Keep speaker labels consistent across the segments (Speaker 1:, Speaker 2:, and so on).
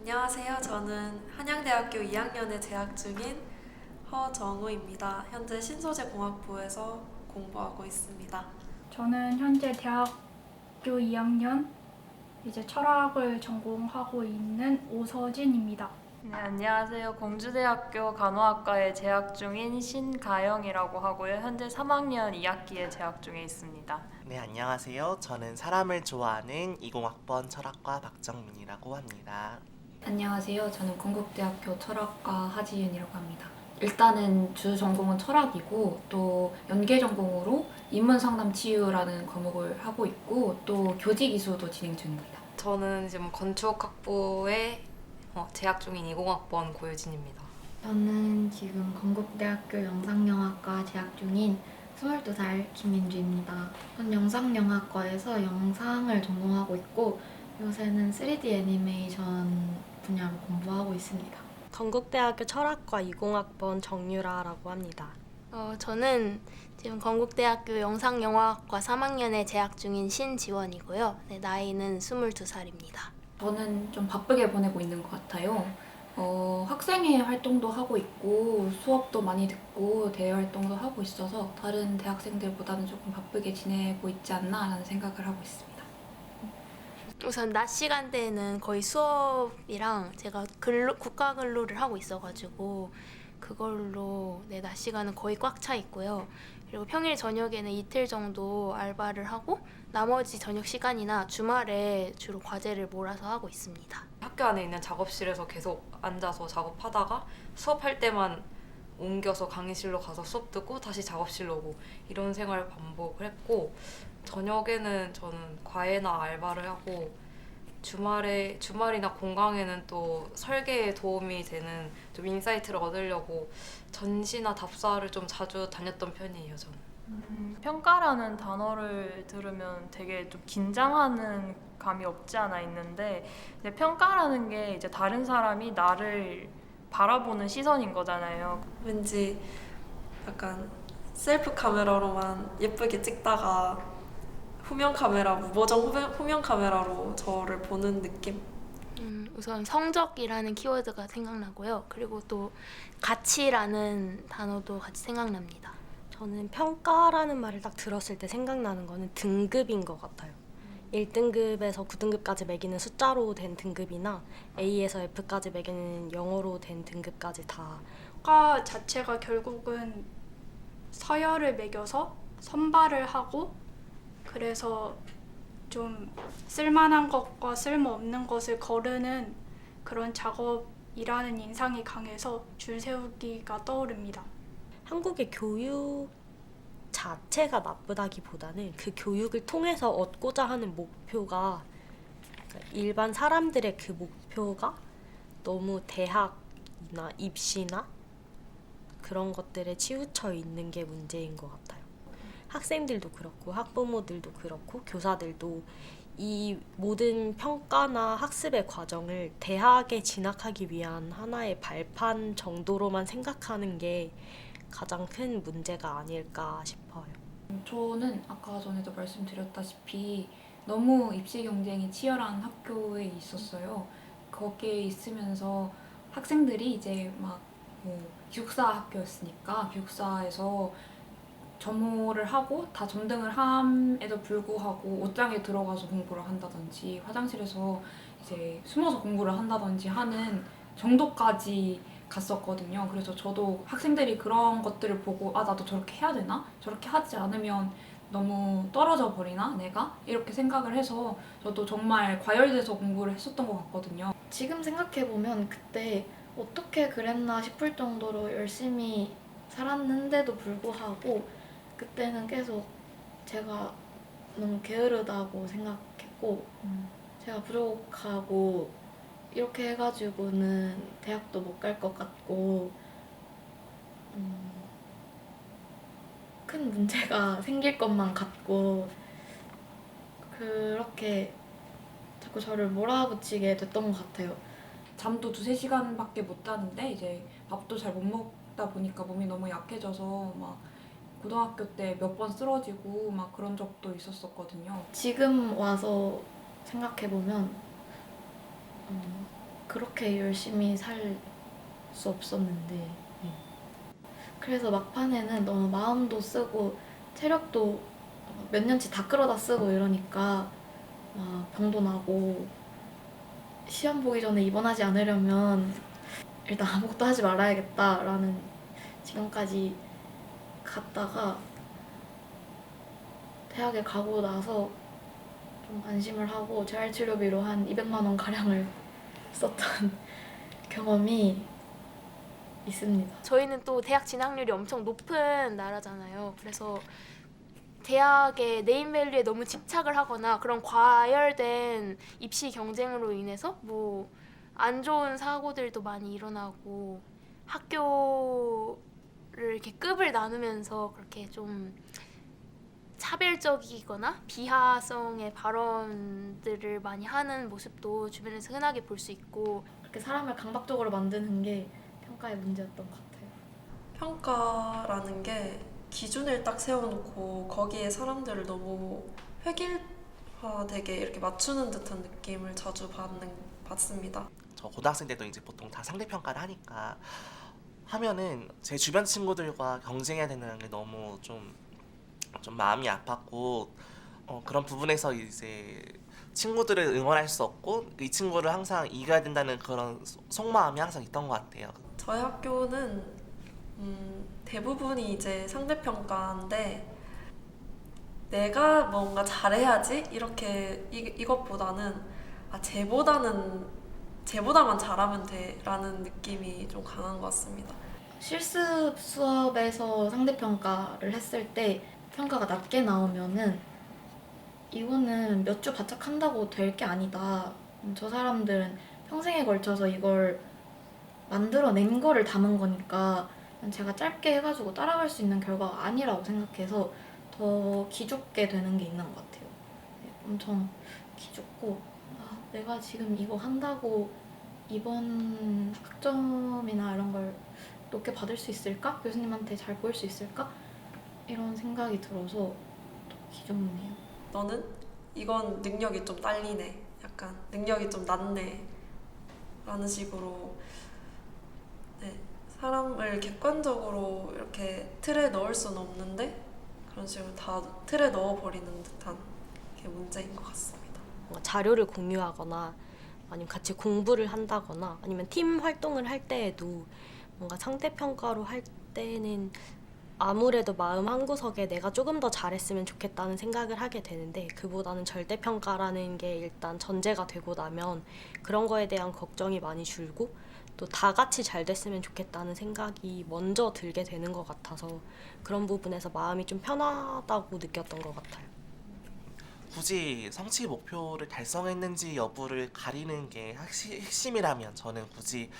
Speaker 1: 안녕하세요. 저는 한양대학교 2학년에 재학 중인 허정우입니다. 현재 신소재공학부에서 공부하고 있습니다.
Speaker 2: 저는 현재 대학교 2학년 이제 철학을 전공하고 있는 오서진입니다.
Speaker 3: 네, 안녕하세요. 공주대학교 간호학과에 재학 중인 신가영이라고 하고요. 현재 3학년 2학기에 재학 중에 있습니다.
Speaker 4: 네, 안녕하세요. 저는 사람을 좋아하는 20학번 철학과 박정민이라고 합니다.
Speaker 5: 안녕하세요. 저는 건국대학교 철학과 하지윤이라고 합니다. 일단은 주 전공은 철학이고 또 연계 전공으로 인문상담 치유라는 과목을 하고 있고 또 교직 이수도 진행 중입니다.
Speaker 6: 저는 지금 건축학부에 재학 중인 20학번 고유진입니다.
Speaker 7: 저는 지금 건국대학교 영상영화과 재학 중인 22살 김민주입니다. 전 영상영화과에서 영상을 전공하고 있고 요새는 3D 애니메이션 분야로 공부하고 있습니다.
Speaker 8: 건국대학교 철학과 20학번 정유라라고 합니다.
Speaker 9: 저는 지금 건국대학교 영상영화학과 3학년에 재학 중인 신지원이고요. 네, 나이는 22살입니다.
Speaker 5: 저는 좀 바쁘게 보내고 있는 것 같아요. 학생회 활동도 하고 있고 수업도 많이 듣고 대외 활동도 하고 있어서 다른 대학생들보다는 조금 바쁘게 지내고 있지 않나라는 생각을 하고 있습니다.
Speaker 9: 우선 낮 시간대에는 거의 수업이랑 제가 국가 근로를 하고 있어가지고 그걸로 낮 시간은 거의 꽉 차 있고요. 그리고 평일 저녁에는 이틀 정도 알바를 하고 나머지 저녁 시간이나 주말에 주로 과제를 몰아서 하고 있습니다.
Speaker 6: 학교 안에 있는 작업실에서 계속 앉아서 작업하다가 수업할 때만 옮겨서 강의실로 가서 수업 듣고 다시 작업실로 오고 이런 생활 반복을 했고 저녁에는 저는 과외나 알바를 하고 주말이나 공강에는 또 설계에 도움이 되는 좀 인사이트를 얻으려고 전시나 답사를 좀 자주 다녔던 편이에요, 저는.
Speaker 3: 평가라는 단어를 들으면 되게 좀 긴장하는 감이 없지 않아 있는데 이제 평가라는 게 이제 다른 사람이 나를 바라보는 시선인 거잖아요.
Speaker 1: 왠지 약간 셀프 카메라로만 예쁘게 찍다가 무보정 후면 카메라로 저를 보는 느낌?
Speaker 9: 우선 성적이라는 키워드가 생각나고요. 그리고 또 가치라는 단어도 같이 생각납니다.
Speaker 8: 저는 평가라는 말을 딱 들었을 때 생각나는 거는 등급인 것 같아요. 1등급에서 9등급까지 매기는 숫자로 된 등급이나 A에서 F까지 매기는 영어로 된 등급까지 다
Speaker 2: 과 자체가 결국은 서열을 매겨서 선발을 하고 그래서 좀 쓸만한 것과 쓸모없는 것을 거르는 그런 작업이라는 인상이 강해서 줄 세우기가 떠오릅니다.
Speaker 8: 한국의 교육 자체가 나쁘다기보다는 그 교육을 통해서 얻고자 하는 목표가 그러니까 일반 사람들의 그 목표가 너무 대학이나 입시나 그런 것들에 치우쳐 있는 게 문제인 것 같아요. 학생들도 그렇고 학부모들도 그렇고 교사들도 이 모든 평가나 학습의 과정을 대학에 진학하기 위한 하나의 발판 정도로만 생각하는 게 가장 큰 문제가 아닐까 싶어요.
Speaker 5: 저는 아까 전에도 말씀드렸다시피 너무 입시 경쟁이 치열한 학교에 있었어요. 거기에 있으면서 학생들이 이제 기숙사 학교였으니까 기숙사에서 점호를 하고 다 점등을 함에도 불구하고 옷장에 들어가서 공부를 한다든지 화장실에서 이제 숨어서 공부를 한다든지 하는 정도까지 갔었거든요. 그래서 저도 학생들이 그런 것들을 보고 나도 저렇게 해야 되나? 저렇게 하지 않으면 너무 떨어져 버리나? 내가? 이렇게 생각을 해서 저도 정말 과열돼서 공부를 했었던 것 같거든요.
Speaker 7: 지금 생각해보면 그때 어떻게 그랬나 싶을 정도로 열심히 살았는데도 불구하고 그때는 계속 제가 너무 게으르다고 생각했고 제가 부족하고 이렇게 해가지고는 대학도 못 갈 것 같고 큰 문제가 생길 것만 같고 그렇게 자꾸 저를 몰아붙이게 됐던 것 같아요.
Speaker 5: 잠도 2~3시간밖에 못 자는데 이제 밥도 잘 못 먹다 보니까 몸이 너무 약해져서 막 고등학교 때 몇 번 쓰러지고 막 그런 적도 있었었거든요.
Speaker 7: 지금 와서 생각해보면 그렇게 열심히 살 수 없었는데 네. 그래서 막판에는 너무 마음도 쓰고 체력도 몇 년치 다 끌어다 쓰고 이러니까 막 병도 나고 시험 보기 전에 입원하지 않으려면 일단 아무것도 하지 말아야겠다라는 지경까지 갔다가 대학에 가고 나서 좀 안심을 하고 재활치료비로 한 200만 원 가량을 썼던 경험이 있습니다.
Speaker 9: 저희는 또 대학 진학률이 엄청 높은 나라잖아요. 그래서 대학의 네임밸류에 너무 집착을 하거나 그런 과열된 입시 경쟁으로 인해서 뭐 안 좋은 사고들도 많이 일어나고 학교를 이렇게 급을 나누면서 그렇게 좀 차별적이거나 비하성의 발언들을 많이 하는 모습도 주변에서 흔하게 볼 수 있고
Speaker 7: 그렇게 사람을 강박적으로 만드는 게 평가의 문제였던 것 같아요.
Speaker 1: 평가라는 게 기준을 딱 세워놓고 거기에 사람들을 너무 획일화되게 이렇게 맞추는 듯한 느낌을 자주 받습니다.
Speaker 4: 저 고등학생 때도 이제 보통 다 상대 평가를 하니까 하면은 제 주변 친구들과 경쟁해야 된다는 게 너무 좀 마음이 아팠고 그런 부분에서 이제 친구들을 응원할 수 없고 이 친구를 항상 이겨야 된다는 그런 속마음이 항상 있던 것 같아요.
Speaker 1: 저희 학교는 대부분이 이제 상대평가인데 내가 뭔가 잘해야지 이렇게 이것보다는 쟤보다만 잘하면 돼라는 느낌이 좀 강한 것 같습니다.
Speaker 7: 실습 수업에서 상대평가를 했을 때 평가가 낮게 나오면은 이거는 몇 주 바짝 한다고 될 게 아니다. 저 사람들은 평생에 걸쳐서 이걸 만들어낸 거를 담은 거니까 제가 짧게 해가지고 따라갈 수 있는 결과가 아니라고 생각해서 더 기죽게 되는 게 있는 것 같아요. 엄청 기죽고 내가 지금 이거 한다고 이번 학점이나 이런 걸 높게 받을 수 있을까? 교수님한테 잘 보일 수 있을까? 이런 생각이 들어서 더 기죽네요.
Speaker 1: 너는 이건 능력이 좀 딸리네. 약간 능력이 좀 낮네. 라는 식으로 네, 사람을 객관적으로 이렇게 틀에 넣을 수는 없는데 그런 식으로 다 틀에 넣어버리는 듯한 게 문제인 것 같습니다.
Speaker 8: 뭔가 자료를 공유하거나 아니면 같이 공부를 한다거나 아니면 팀 활동을 할 때에도 뭔가 상대평가로 할 때는 아무래도 마음 한구석에 내가 조금 더 잘했으면 좋겠다는 생각을 하게 되는데 그보다는 절대평가라는 게 일단 전제가 되고 나면 그런 거에 대한 걱정이 많이 줄고 또 다 같이 잘 됐으면 좋겠다는 생각이 먼저 들게 되는 것 같아서 그런 부분에서 마음이 좀 편하다고 느꼈던 것 같아요.
Speaker 4: 굳이 성취 목표를 달성했는지 여부를 가리는 게 핵심이라면 저는 굳이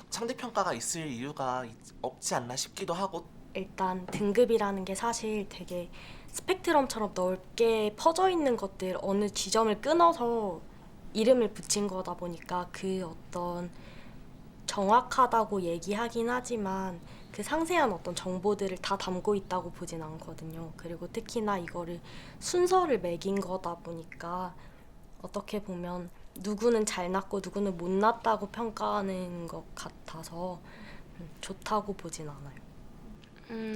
Speaker 4: 상대평가가 있을 이유가 없지 않나 싶기도 하고
Speaker 8: 일단 등급이라는 게 사실 되게 스펙트럼처럼 넓게 퍼져 있는 것들 어느 지점을 끊어서 이름을 붙인 거다 보니까 그 어떤 정확하다고 얘기하긴 하지만 그 상세한 어떤 정보들을 다 담고 있다고 보진 않거든요. 그리고 특히나 이거를 순서를 매긴 거다 보니까 어떻게 보면 누구는 잘 났고 누구는 못 났다고 평가하는 것 같아서 좋다고 보진 않아요.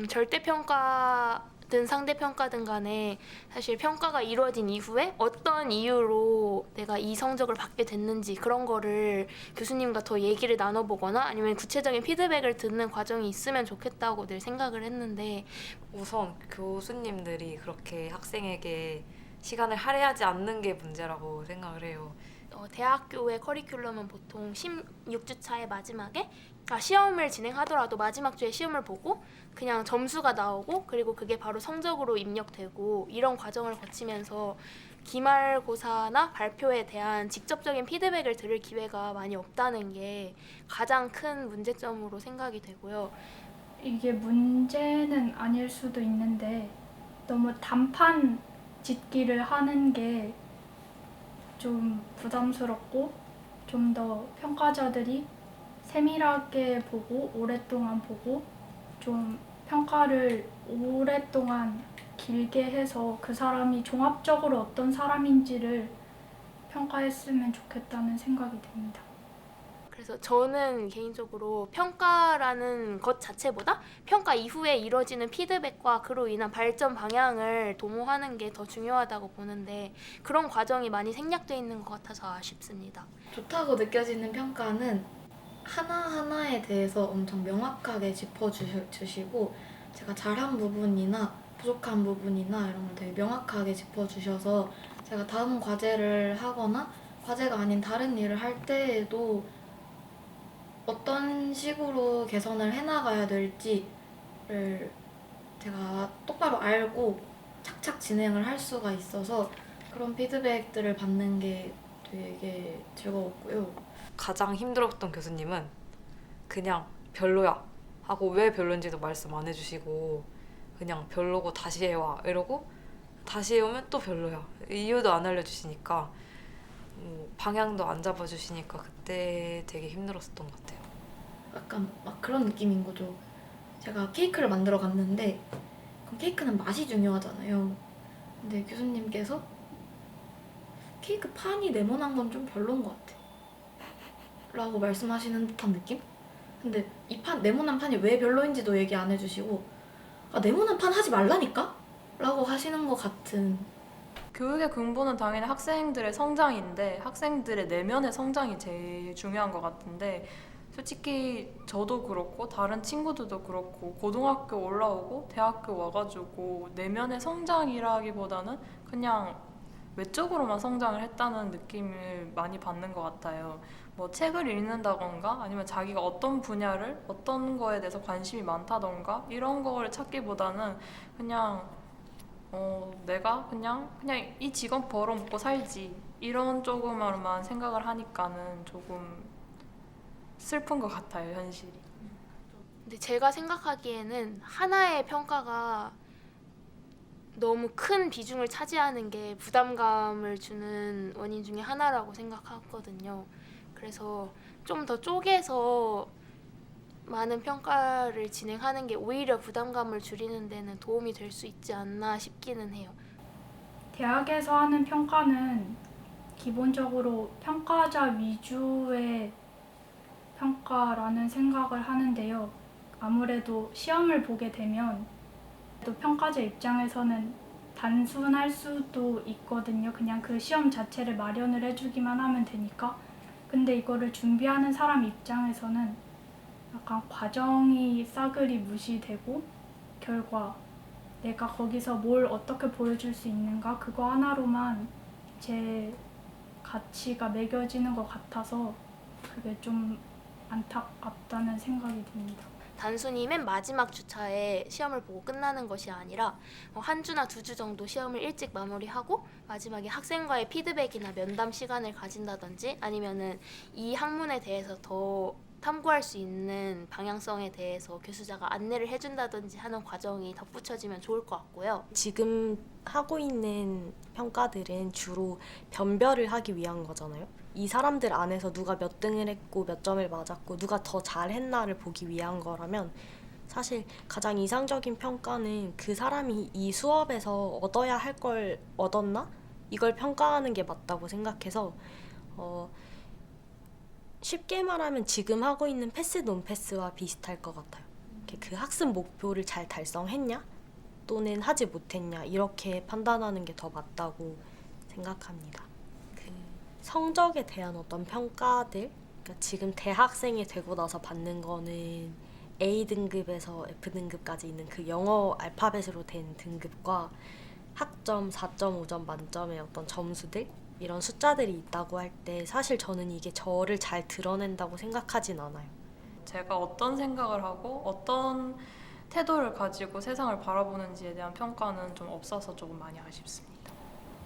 Speaker 9: 절대평가든 상대평가든 간에 사실 평가가 이루어진 이후에 어떤 이유로 내가 이 성적을 받게 됐는지 그런 거를 교수님과 더 얘기를 나눠보거나 아니면 구체적인 피드백을 듣는 과정이 있으면 좋겠다고 늘 생각을 했는데
Speaker 6: 우선 교수님들이 그렇게 학생에게 시간을 할애하지 않는 게 문제라고 생각을 해요.
Speaker 9: 대학교의 커리큘럼은 보통 16주차의 마지막에 시험을 진행하더라도 마지막 주에 시험을 보고 그냥 점수가 나오고 그리고 그게 바로 성적으로 입력되고 이런 과정을 거치면서 기말고사나 발표에 대한 직접적인 피드백을 들을 기회가 많이 없다는 게 가장 큰 문제점으로 생각이 되고요.
Speaker 2: 이게 문제는 아닐 수도 있는데 너무 단판 짓기를 하는 게 좀 부담스럽고 좀 더 평가자들이 세밀하게 보고 오랫동안 보고 좀 평가를 오랫동안 길게 해서 그 사람이 종합적으로 어떤 사람인지를 평가했으면 좋겠다는 생각이 듭니다.
Speaker 9: 그래서 저는 개인적으로 평가라는 것 자체보다 평가 이후에 이루어지는 피드백과 그로 인한 발전 방향을 도모하는 게 더 중요하다고 보는데 그런 과정이 많이 생략되어 있는 것 같아서 아쉽습니다.
Speaker 7: 좋다고 느껴지는 평가는 하나하나에 대해서 엄청 명확하게 짚어주시고 제가 잘한 부분이나 부족한 부분이나 이런 걸 되게 명확하게 짚어주셔서 제가 다음 과제를 하거나 과제가 아닌 다른 일을 할 때에도 어떤 식으로 개선을 해나가야 될지를 제가 똑바로 알고 착착 진행을 할 수가 있어서 그런 피드백들을 받는 게 되게 즐거웠고요.
Speaker 6: 가장 힘들었던 교수님은 그냥 별로야 하고 왜 별로인지도 말씀 안 해주시고 그냥 별로고 다시 해와 이러고 다시 해오면 또 별로야 이유도 안 알려주시니까 방향도 안 잡아주시니까 그때 되게 힘들었었던 것 같아요.
Speaker 7: 약간 막 그런 느낌인 거죠. 제가 케이크를 만들어 갔는데 그럼 케이크는 맛이 중요하잖아요. 근데 교수님께서 케이크 판이 네모난 건 좀 별로인 것 같아 라고 말씀하시는 듯한 느낌? 근데 이 네모난 판이 왜 별로인지도 얘기 안 해주시고 아 네모난 판 하지 말라니까? 라고 하시는 것 같은.
Speaker 3: 교육의 근본은 당연히 학생들의 성장인데 학생들의 내면의 성장이 제일 중요한 것 같은데 솔직히 저도 그렇고 다른 친구들도 그렇고 고등학교 올라오고 대학교 와가지고 내면의 성장이라기보다는 그냥 외적으로만 성장을 했다는 느낌을 많이 받는 것 같아요. 뭐 책을 읽는다던가 아니면 자기가 어떤 분야를 어떤 거에 대해서 관심이 많다던가 이런 거를 찾기보다는 그냥 내가 그냥 이 직업 벌어먹고 살지 이런 쪽으로만 생각을 하니까는 조금 슬픈 것 같아요, 현실이.
Speaker 9: 근데 제가 생각하기에는 하나의 평가가 너무 큰 비중을 차지하는 게 부담감을 주는 원인 중에 하나라고 생각하거든요. 그래서 좀 더 쪼개서 많은 평가를 진행하는 게 오히려 부담감을 줄이는 데는 도움이 될 수 있지 않나 싶기는 해요.
Speaker 2: 대학에서 하는 평가는 기본적으로 평가자 위주의 평가라는 생각을 하는데요. 아무래도 시험을 보게 되면 또 평가자 입장에서는 단순할 수도 있거든요. 그냥 그 시험 자체를 마련을 해주기만 하면 되니까. 근데 이거를 준비하는 사람 입장에서는 약간 과정이 싸그리 무시되고 결과 내가 거기서 뭘 어떻게 보여줄 수 있는가 그거 하나로만 제 가치가 매겨지는 것 같아서 그게 좀 안타깝다는 생각이 듭니다.
Speaker 9: 단순히 맨 마지막 주차에 시험을 보고 끝나는 것이 아니라 한 주나 2주 정도 시험을 일찍 마무리하고 마지막에 학생과의 피드백이나 면담 시간을 가진다든지 아니면은 이 학문에 대해서 더 탐구할 수 있는 방향성에 대해서 교수자가 안내를 해준다든지 하는 과정이 덧붙여지면 좋을 것 같고요.
Speaker 8: 지금 하고 있는 평가들은 주로 변별을 하기 위한 거잖아요. 이 사람들 안에서 누가 몇 등을 했고 몇 점을 맞았고 누가 더 잘했나를 보기 위한 거라면 사실 가장 이상적인 평가는 그 사람이 이 수업에서 얻어야 할 걸 얻었나? 이걸 평가하는 게 맞다고 생각해서 쉽게 말하면 지금 하고 있는 패스 논패스와 비슷할 것 같아요. 그 학습 목표를 잘 달성했냐? 또는 하지 못했냐? 이렇게 판단하는 게 더 맞다고 생각합니다. 성적에 대한 어떤 평가들, 그러니까 지금 대학생이 되고 나서 받는 거는 A등급에서 F등급까지 있는 그 영어 알파벳으로 된 등급과 학점 4.5점 만점의 어떤 점수들 이런 숫자들이 있다고 할 때 사실 저는 이게 저를 잘 드러낸다고 생각하진 않아요.
Speaker 3: 제가 어떤 생각을 하고 어떤 태도를 가지고 세상을 바라보는지에 대한 평가는 좀 없어서 조금 많이 아쉽습니다.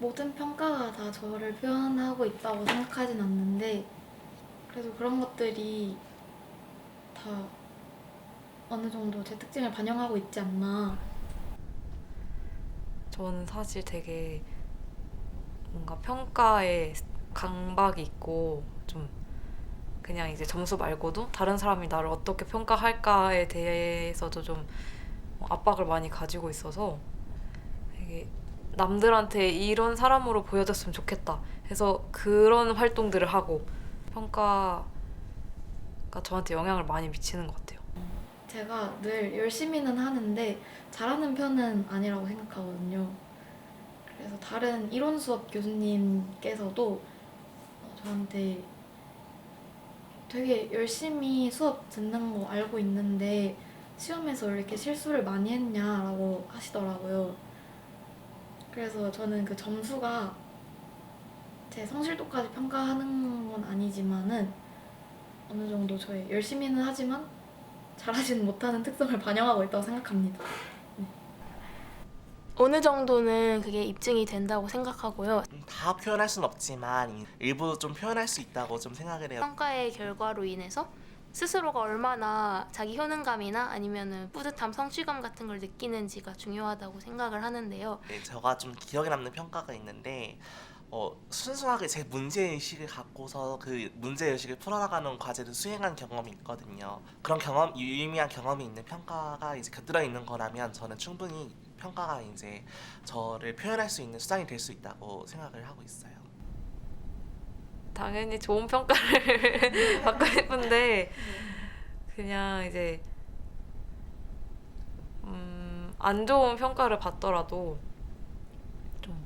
Speaker 7: 모든 평가가 다 저를 표현하고 있다고 생각하진 않는데 그래도 그런 것들이 다 어느 정도 제 특징을 반영하고 있지 않나.
Speaker 6: 저는 사실 되게 뭔가 평가에 강박이 있고 좀 그냥 이제 점수 말고도 다른 사람이 나를 어떻게 평가할까에 대해서도 좀 압박을 많이 가지고 있어서 되게 남들한테 이런 사람으로 보여졌으면 좋겠다 해서 그런 활동들을 하고 평가에 저한테 영향을 많이 미치는 것 같아요.
Speaker 7: 제가 늘 열심히는 하는데 잘하는 편은 아니라고 생각하거든요. 그래서 다른 이론 수업 교수님께서도 저한테 되게 열심히 수업 듣는 거 알고 있는데 시험에서 왜 이렇게 실수를 많이 했냐라고 하시더라고요. 그래서 저는 그 점수가 제 성실도까지 평가하는 건 아니지만은 어느 정도 저의 열심히는 하지만 잘하지는 못하는 특성을 반영하고 있다고 생각합니다.
Speaker 9: 어느 정도는 그게 입증이 된다고 생각하고요.
Speaker 4: 다 표현할 순 없지만 일부 좀 표현할 수 있다고 좀 생각을 해요.
Speaker 9: 평가의 결과로 인해서 스스로가 얼마나 자기 효능감이나 아니면은 뿌듯함, 성취감 같은 걸 느끼는지가 중요하다고 생각을 하는데요.
Speaker 4: 네, 제가 좀 기억에 남는 평가가 있는데 순수하게 제 문제의식을 갖고서 그 문제의식을 풀어나가는 과제를 수행한 경험이 있거든요. 그런 유의미한 경험이 있는 평가가 이제 곁들여 있는 거라면 저는 충분히 평가가 이제 저를 표현할 수 있는 수단이 될 수 있다고 생각을 하고 있어요.
Speaker 6: 당연히 좋은 평가를 받고 싶은데 그냥 이제 안 좋은 평가를 받더라도 좀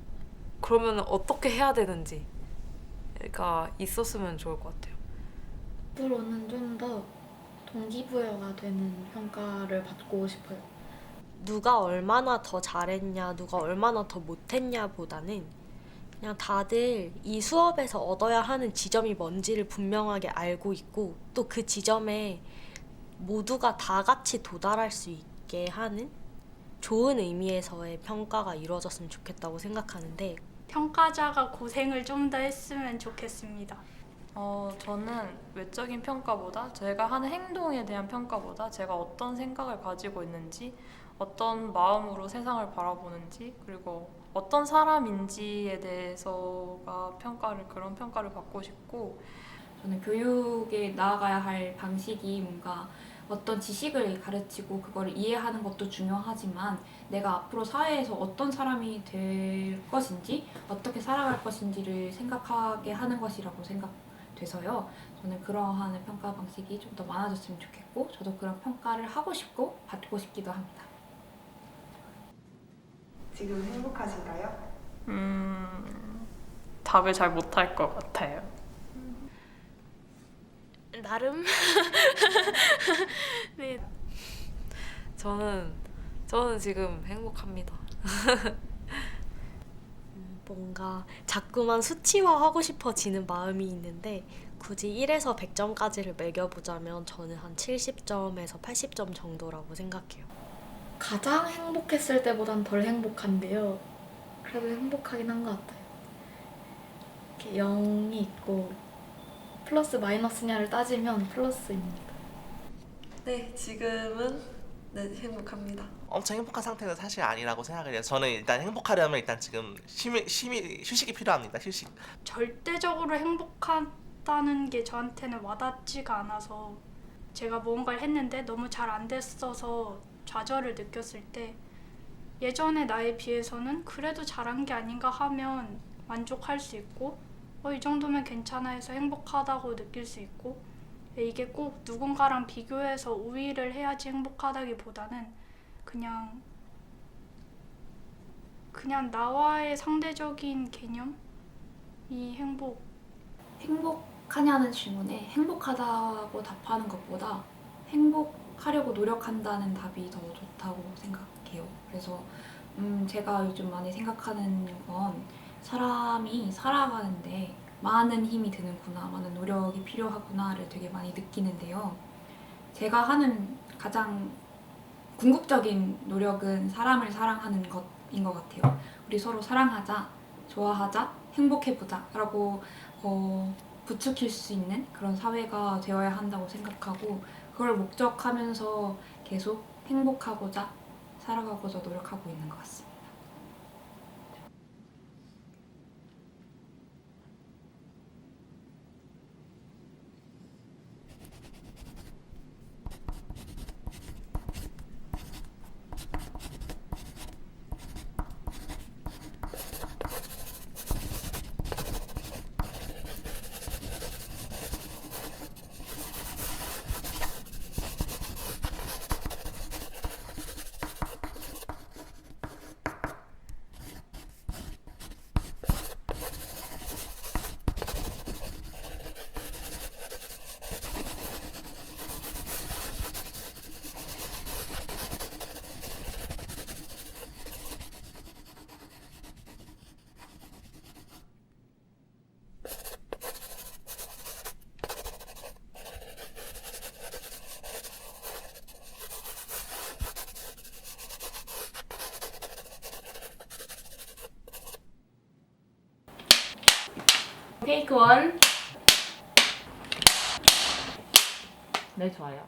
Speaker 6: 그러면 어떻게 해야 되는지가 있었으면 좋을 것 같아요.
Speaker 7: 앞으로는 좀 더 동기부여가 되는 평가를 받고 싶어요.
Speaker 8: 누가 얼마나 더 잘했냐, 누가 얼마나 더 못했냐 보다는 그냥 다들 이 수업에서 얻어야 하는 지점이 뭔지를 분명하게 알고 있고 또 그 지점에 모두가 다 같이 도달할 수 있게 하는 좋은 의미에서의 평가가 이루어졌으면 좋겠다고 생각하는데
Speaker 2: 평가자가 고생을 좀 더 했으면 좋겠습니다.
Speaker 3: 저는 외적인 평가보다 제가 하는 행동에 대한 평가보다 제가 어떤 생각을 가지고 있는지 어떤 마음으로 세상을 바라보는지 그리고 어떤 사람인지에 대해서가 그런 평가를 받고 싶고
Speaker 5: 저는 교육에 나아가야 할 방식이 뭔가 어떤 지식을 가르치고 그거를 이해하는 것도 중요하지만 내가 앞으로 사회에서 어떤 사람이 될 것인지 어떻게 살아갈 것인지를 생각하게 하는 것이라고 생각돼서요. 저는 그러한 평가 방식이 좀 더 많아졌으면 좋겠고 저도 그런 평가를 하고 싶고 받고 싶기도 합니다.
Speaker 10: 지금 행복하신가요?
Speaker 3: 답을 잘 못할 것 같아요.
Speaker 9: 나름 네.
Speaker 6: 저는 지금 행복합니다.
Speaker 8: 뭔가 자꾸만 수치화하고 싶어지는 마음이 있는데 굳이 1에서 100점까지를 매겨보자면 저는 한 70점에서 80점 정도라고 생각해요.
Speaker 7: 가장 행복했을 때보단 덜 행복한데요. 그래도 행복하긴 한 것 같아요. 이렇게 0이 있고 플러스 마이너스냐를 따지면 플러스입니다.
Speaker 1: 네, 지금은 네, 행복합니다.
Speaker 4: 엄청 행복한 상태는 사실 아니라고 생각을 해요. 저는 일단 행복하려면 일단 지금 휴식이 필요합니다. 휴식.
Speaker 2: 절대적으로 행복하다는 게 저한테는 와닿지가 않아서 제가 무언가를 했는데 너무 잘 안 됐어서 좌절을 느꼈을 때 예전의 나에 비해서는 그래도 잘한 게 아닌가 하면 만족할 수 있고 이 정도면 괜찮아 해서 행복하다고 느낄 수 있고 이게 꼭 누군가랑 비교해서 우위를 해야지 행복하다기보다는 그냥 나와의 상대적인 개념이
Speaker 5: 행복하냐는 질문에 행복하다고 답하는 것보다 행복하려고 노력한다는 답이 더 좋다고 생각해요. 그래서 제가 요즘 많이 생각하는 건 사람이 살아가는데 많은 힘이 드는구나, 많은 노력이 필요하구나를 되게 많이 느끼는데요. 제가 하는 가장 궁극적인 노력은 사람을 사랑하는 것인 것 같아요. 우리 서로 사랑하자, 좋아하자, 행복해보자 라고 부추길 수 있는 그런 사회가 되어야 한다고 생각하고 그걸 목적하면서 계속 행복하고자 살아가고자 노력하고 있는 것 같습니다.
Speaker 11: 테이크 원. 네, 좋아요.